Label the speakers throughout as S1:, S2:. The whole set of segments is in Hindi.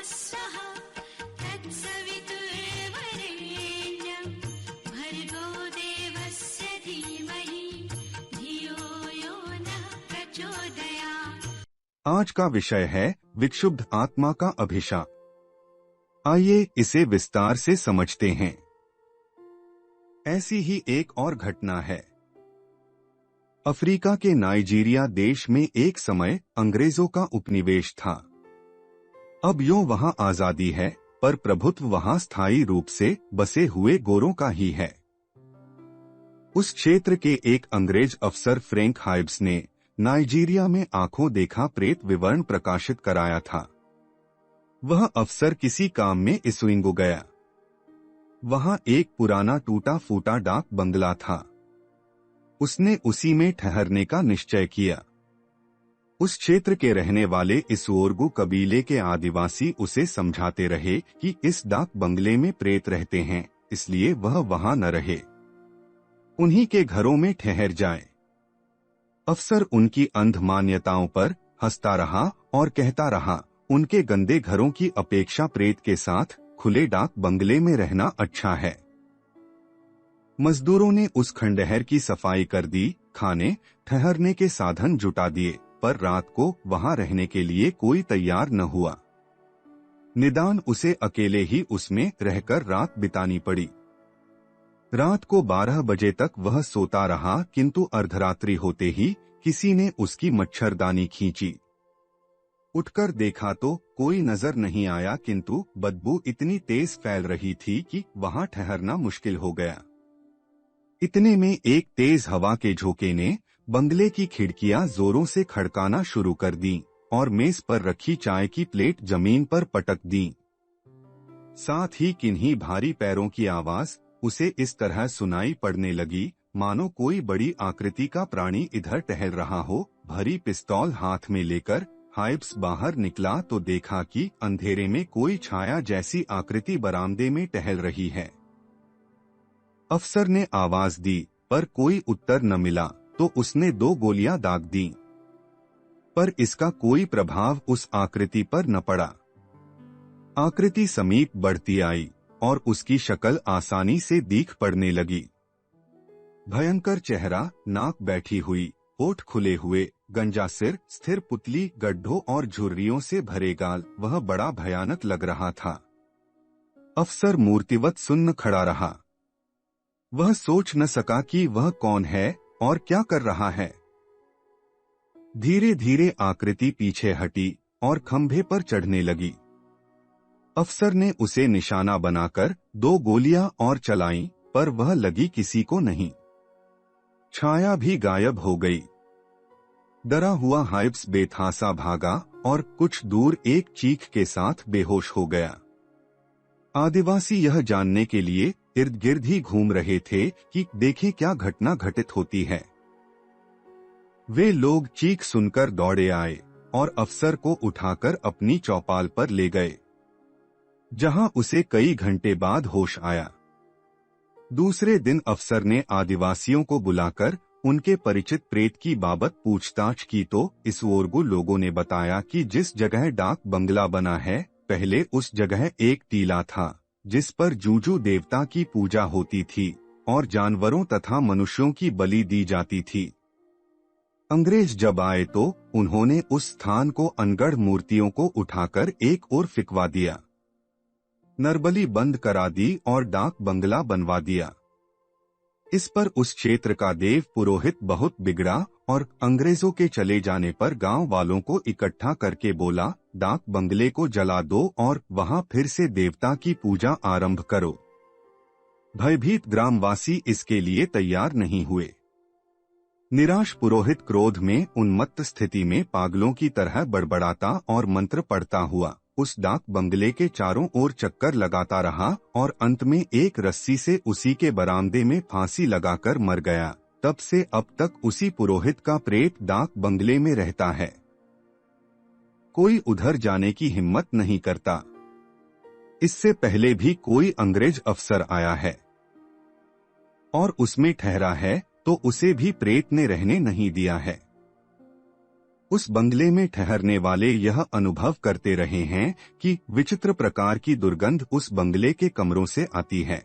S1: स्वः तत्सवितुर्वरेण्यं भर्गो देवस्य धीमहि धियो यो नः प्रचोदयात्।
S2: आज का विषय है विक्षुब्ध आत्मा का अभिशाप। आइए इसे विस्तार से समझते हैं। ऐसी ही एक और घटना है। अफ्रीका के नाइजीरिया देश में एक समय अंग्रेजों का उपनिवेश था। अब यूं वहां आजादी है, पर प्रभुत्व वहां स्थायी रूप से बसे हुए गोरों का ही है। उस क्षेत्र के एक अंग्रेज अफसर फ्रैंक हाइब्स ने नाइजीरिया में आंखों देखा प्रेत विवरण प्रकाशित कराया था। वह अफसर किसी काम में इस्विंगो गया। वहां एक पुराना टूटा फूटा डाक बंगला था। उसने उसी में ठहरने का निश्चय किया। उस क्षेत्र के रहने वाले इसओरगु कबीले के आदिवासी उसे समझाते रहे कि इस डाक बंगले में प्रेत रहते हैं, इसलिए वह वहां न रहे, उन्हीं के घरों में ठहर जाए। अफसर उनकी अंध मान्यताओं पर हंसता रहा और कहता रहा, उनके गंदे घरों की अपेक्षा प्रेत के साथ खुले डाक बंगले में रहना अच्छा है। मजदूरों ने उस खंडहर की सफाई कर दी, खाने ठहरने के साधन जुटा दिए, पर रात को वहां रहने के लिए कोई तैयार न हुआ। निदान उसे अकेले ही उसमें रहकर रात बितानी पड़ी। रात को 12 बजे तक वह सोता रहा, किंतु अर्धरात्रि होते ही किसी ने उसकी मच्छरदानी खींची। उठकर देखा तो कोई नजर नहीं आया, किंतु बदबू इतनी तेज फैल रही थी कि वहां ठहरना मुश्किल हो गया। इतने में एक तेज हवा के झोंके ने बंगले की खिड़कियां जोरों से खड़काना शुरू कर दी और मेज पर रखी चाय की प्लेट जमीन पर पटक दी। साथ ही किन्हीं भारी पैरों की आवाज उसे इस तरह सुनाई पड़ने लगी, मानो कोई बड़ी आकृति का प्राणी इधर टहल रहा हो। भरी पिस्तौल हाथ में लेकर हाइब्स बाहर निकला तो देखा कि अंधेरे में कोई छाया जैसी आकृति बरामदे में टहल रही है। अफसर ने आवाज दी, पर कोई उत्तर न मिला, तो उसने 2 गोलियां दाग दी, पर इसका कोई प्रभाव उस आकृति पर न पड़ा। आकृति समीप बढ़ती आई और उसकी शक्ल आसानी से दीख पड़ने लगी। भयंकर चेहरा, नाक बैठी हुई, होठ खुले हुए, गंजा सिर, स्थिर पुतली, गड्ढों और झुर्रियों से भरे गाल, वह बड़ा भयानक लग रहा था। अफसर मूर्तिवत सुन्न खड़ा रहा। वह सोच न सका कि वह कौन है और क्या कर रहा है। धीरे धीरे आकृति पीछे हटी और खंभे पर चढ़ने लगी। अफसर ने उसे निशाना बनाकर 2 गोलियां और चलाईं, पर वह लगी किसी को नहीं। छाया भी गायब हो गई। डरा हुआ हाइब्स बेतहासा भागा और कुछ दूर एक चीख के साथ बेहोश हो गया। आदिवासी यह जानने के लिए इर्द गिर्द ही घूम रहे थे कि देखें क्या घटना घटित होती है। वे लोग चीख सुनकर दौड़े आए और अफसर को उठाकर अपनी चौपाल पर ले गए, जहां उसे कई घंटे बाद होश आया। दूसरे दिन अफसर ने आदिवासियों को बुलाकर उनके परिचित प्रेत की बाबत पूछताछ की तो इसओरगु लोगों ने बताया कि जिस जगह डाक बंगला बना है, पहले उस जगह एक टीला था जिस पर जूजू देवता की पूजा होती थी और जानवरों तथा मनुष्यों की बलि दी जाती थी। अंग्रेज जब आए तो उन्होंने उस स्थान को अनगढ़ मूर्तियों को उठाकर एक ओर फिकवा दिया, नरबली बंद करा दी और डाक बंगला बनवा दिया। इस पर उस क्षेत्र का देव पुरोहित बहुत बिगड़ा और अंग्रेजों के चले जाने पर गांव वालों को इकट्ठा करके बोला, डाक बंगले को जला दो और वहां फिर से देवता की पूजा आरंभ करो। भयभीत ग्रामवासी इसके लिए तैयार नहीं हुए। निराश पुरोहित क्रोध में उन्मत्त स्थिति में पागलों की तरह बड़बड़ाता और मंत्र पढ़ता हुआ उस डाक बंगले के चारों ओर चक्कर लगाता रहा और अंत में एक रस्सी से उसी के बरामदे में फांसी लगाकर मर गया। तब से अब तक उसी पुरोहित का प्रेत डाक बंगले में रहता है। कोई उधर जाने की हिम्मत नहीं करता। इससे पहले भी कोई अंग्रेज अफसर आया है और उसमें ठहरा है, तो उसे भी प्रेत ने रहने नहीं दिया है। उस बंगले में ठहरने वाले यह अनुभव करते रहे हैं कि विचित्र प्रकार की दुर्गंध उस बंगले के कमरों से आती है।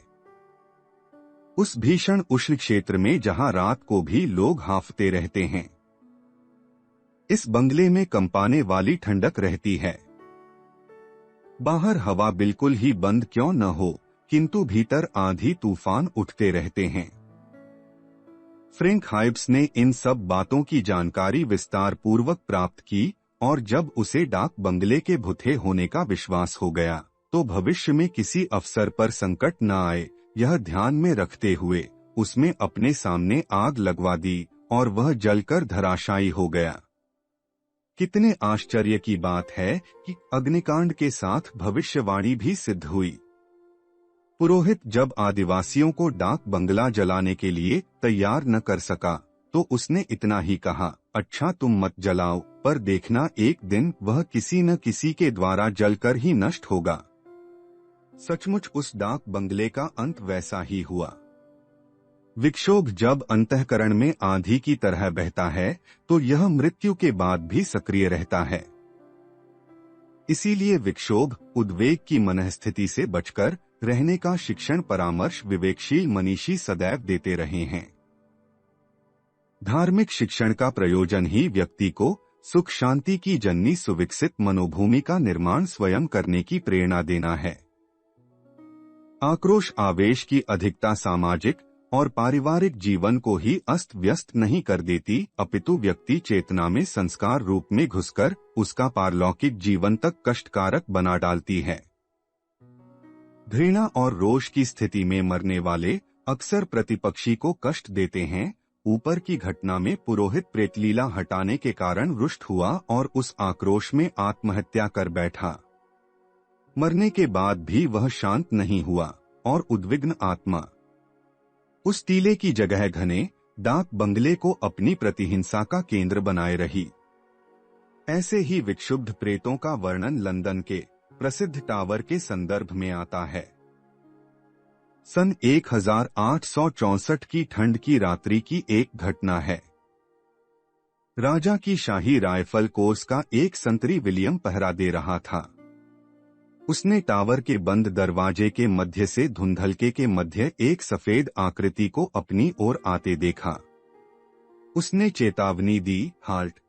S2: उस भीषण उष्ण क्षेत्र में जहां रात को भी लोग हांफते रहते हैं, इस बंगले में कंपाने वाली ठंडक रहती है। बाहर हवा बिल्कुल ही बंद क्यों न हो, किंतु भीतर आंधी तूफान उठते रहते हैं। फ्रैंक हाइब्स ने इन सब बातों की जानकारी विस्तार पूर्वक प्राप्त की, और जब उसे डाक बंगले के भूते होने का विश्वास हो गया, तो भविष्य में किसी अवसर पर संकट न आए, यह ध्यान में रखते हुए उसमें अपने सामने आग लगवा दी और वह जलकर धराशायी हो गया। कितने आश्चर्य की बात है कि अग्निकांड के साथ भविष्यवाणी भी सिद्ध हुई। पुरोहित जब आदिवासियों को डाक बंगला जलाने के लिए तैयार न कर सका, तो उसने इतना ही कहा, अच्छा तुम मत जलाओ, पर देखना एक दिन वह किसी न किसी के द्वारा जलकर ही नष्ट होगा। सचमुच उस डाक बंगले का अंत वैसा ही हुआ। विक्षोभ जब अंतःकरण में आंधी की तरह बहता है, तो यह मृत्यु के बाद भी सक्रिय रहता है। इसीलिए विक्षोभ, उद्वेग की मनःस्थिति से बचकर रहने का शिक्षण परामर्श विवेकशील मनीषी सदैव देते रहे हैं। धार्मिक शिक्षण का प्रयोजन ही व्यक्ति को सुख शांति की जननी सुविकसित मनोभूमि का निर्माण स्वयं करने की प्रेरणा देना है। आक्रोश आवेश की अधिकता सामाजिक और पारिवारिक जीवन को ही अस्त व्यस्त नहीं कर देती, अपितु व्यक्ति चेतना में संस्कार रूप में घुसकर उसका पारलौकिक जीवन तक कष्टकारक बना डालती है। घृणा और रोष की स्थिति में मरने वाले अक्सर प्रतिपक्षी को कष्ट देते हैं। ऊपर की घटना में पुरोहित प्रेतलीला हटाने के कारण रुष्ट हुआ और उस आक्रोश में आत्महत्या कर बैठा। मरने के बाद भी वह शांत नहीं हुआ और उद्विग्न आत्मा उस टीले की जगह घने डाक बंगले को अपनी प्रतिहिंसा का केंद्र बनाए रही। ऐसे ही विक्षुब्ध प्रेतों का वर्णन लंदन के प्रसिद्ध टावर के संदर्भ में आता है। सन 1864 की ठंड की रात्रि की एक घटना है। राजा की शाही राइफल कोर्स का एक संतरी विलियम पहरा दे रहा था। उसने टावर के बंद दरवाजे के मध्य से धुंधलके के मध्य एक सफेद आकृति को अपनी ओर आते देखा। उसने चेतावनी दी, हाल्ट।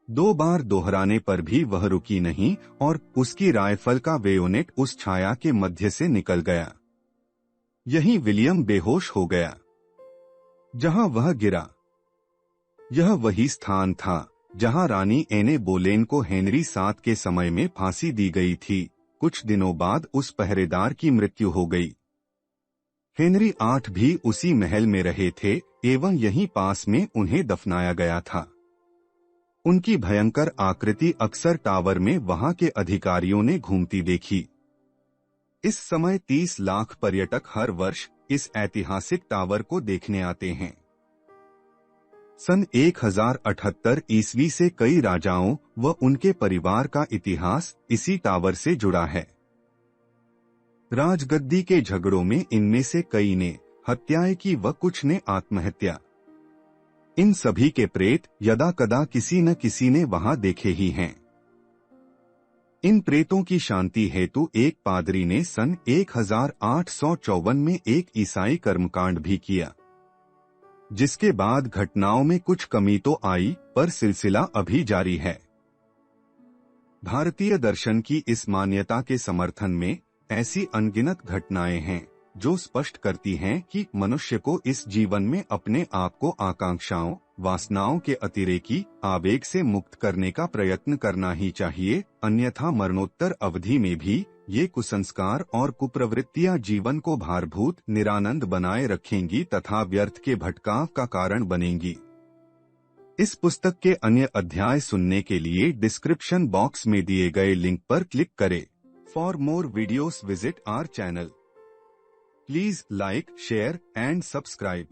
S2: 2 बार दोहराने पर भी वह रुकी नहीं और उसकी राइफल का बेयोनेट उस छाया के मध्य से निकल गया। यहीं विलियम बेहोश हो गया। जहां वह गिरा, यह वही स्थान था जहां रानी एने बोलेन को हेनरी 7 के समय में फांसी दी गई थी। कुछ दिनों बाद उस पहरेदार की मृत्यु हो गई। हेनरी 8 भी उसी महल में रहे थे एवं यहीं पास में उन्हें दफनाया गया था। उनकी भयंकर आकृति अक्सर टावर में वहां के अधिकारियों ने घूमती देखी। इस समय 30 लाख पर्यटक हर वर्ष इस ऐतिहासिक टावर को देखने आते हैं। सन 1078 ईस्वी से कई राजाओं व उनके परिवार का इतिहास इसी टावर से जुड़ा है। राजगद्दी के झगड़ों में इनमें से कई ने हत्याएं की व कुछ ने आत्महत्या। इन सभी के प्रेत यदा कदा किसी न किसी ने वहां देखे ही हैं। इन प्रेतों की शांति हेतु एक पादरी ने सन 1854 में एक ईसाई कर्मकांड भी किया, जिसके बाद घटनाओं में कुछ कमी तो आई, पर सिलसिला अभी जारी है। भारतीय दर्शन की इस मान्यता के समर्थन में ऐसी अनगिनत घटनाएं हैं जो स्पष्ट करती हैं कि मनुष्य को इस जीवन में अपने आप को आकांक्षाओं, वासनाओं के अतिरेकी आवेग से मुक्त करने का प्रयत्न करना ही चाहिए, अन्यथा मरणोत्तर अवधि में भी ये कुसंस्कार और कुप्रवृत्तियां जीवन को भारभूत निरानंद बनाए रखेंगी तथा व्यर्थ के भटकाव का कारण बनेंगी। इस पुस्तक के अन्य अध्याय सुनने के लिए डिस्क्रिप्शन बॉक्स में दिए गए लिंक पर क्लिक करें। For more videos visit our channel. Please like, share and subscribe.